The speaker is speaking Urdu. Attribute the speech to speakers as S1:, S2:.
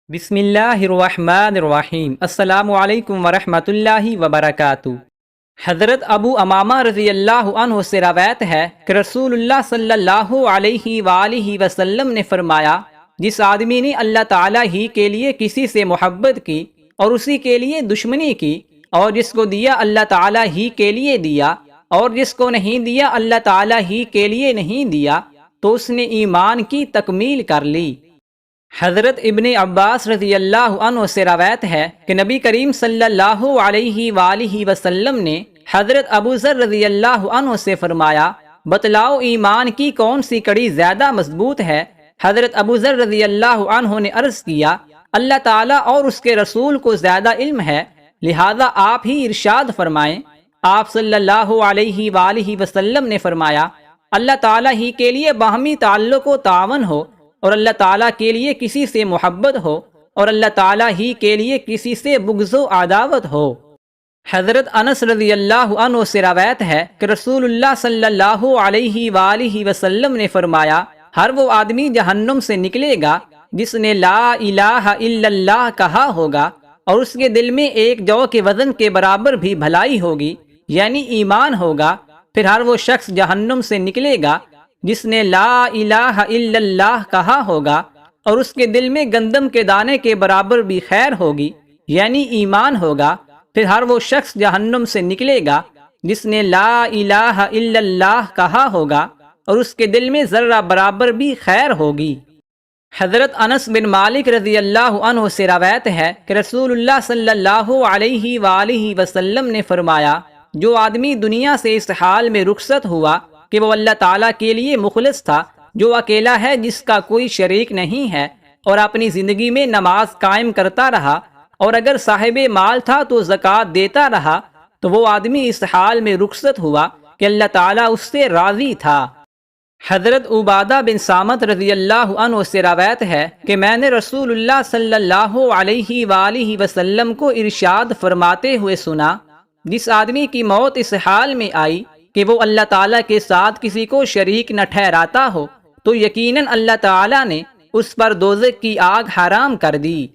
S1: بسم اللہ الرحمن الرحیم۔ السلام علیکم ورحمۃ اللہ وبرکاتہ۔ حضرت ابو امامہ رضی اللہ عنہ سے روایت ہے کہ رسول اللہ صلی اللہ علیہ وآلہ وسلم نے فرمایا، جس آدمی نے اللہ تعالیٰ ہی کے لیے کسی سے محبت کی اور اسی کے لیے دشمنی کی، اور جس کو دیا اللہ تعالیٰ ہی کے لیے دیا اور جس کو نہیں دیا اللہ تعالیٰ ہی کے لیے نہیں دیا، تو اس نے ایمان کی تکمیل کر لی۔ حضرت ابن عباس رضی اللہ عنہ سے روایت ہے کہ نبی کریم صلی اللہ علیہ وآلہ وسلم نے حضرت ابو ذر رضی اللہ عنہ سے فرمایا، بتلاؤ ایمان کی کون سی کڑی زیادہ مضبوط ہے؟ حضرت ابو ذر رضی اللہ عنہ نے عرض کیا، اللہ تعالیٰ اور اس کے رسول کو زیادہ علم ہے، لہذا آپ ہی ارشاد فرمائیں۔ آپ صلی اللہ علیہ وآلہ وسلم نے فرمایا، اللہ تعالیٰ ہی کے لیے باہمی تعلق و تعاون ہو، اور اللہ تعالیٰ کے لیے کسی سے محبت ہو، اور اللہ تعالیٰ ہی کے لیے کسی سے بغض و عداوت ہو۔ حضرت انس رضی اللہ عنہ سے روایت ہے کہ رسول اللہ صلی اللہ علیہ وآلہ وسلم نے فرمایا، ہر وہ آدمی جہنم سے نکلے گا جس نے لا الہ الا اللہ کہا ہوگا اور اس کے دل میں ایک جو کے وزن کے برابر بھی بھلائی ہوگی، یعنی ایمان ہوگا۔ پھر ہر وہ شخص جہنم سے نکلے گا جس نے لا الہ الا اللہ کہا ہوگا اور اس کے دل میں گندم کے دانے کے برابر بھی خیر ہوگی، یعنی ایمان ہوگا۔ پھر ہر وہ شخص جہنم سے نکلے گا جس نے لا الہ الا اللہ کہا ہوگا اور اس کے دل میں ذرہ برابر بھی خیر ہوگی۔ حضرت انس بن مالک رضی اللہ عنہ سے روایت ہے کہ رسول اللہ صلی اللہ علیہ وآلہ وسلم نے فرمایا، جو آدمی دنیا سے اس حال میں رخصت ہوا کہ وہ اللہ تعالیٰ کے لیے مخلص تھا، جو اکیلا ہے جس کا کوئی شریک نہیں ہے، اور اپنی زندگی میں نماز قائم کرتا رہا، اور اگر صاحب مال تھا تو زکوٰۃ دیتا رہا، تو وہ آدمی اس حال میں رخصت ہوا کہ اللہ تعالیٰ اس سے راضی تھا۔ حضرت عبادہ بن صامت رضی اللہ عنہ سے روایت ہے کہ میں نے رسول اللہ صلی اللہ علیہ وآلہ وسلم کو ارشاد فرماتے ہوئے سنا، جس آدمی کی موت اس حال میں آئی کہ وہ اللہ تعالیٰ کے ساتھ کسی کو شریک نہ ٹھہراتا ہو، تو یقیناً اللہ تعالیٰ نے اس پر دوزخ کی آگ حرام کر دی۔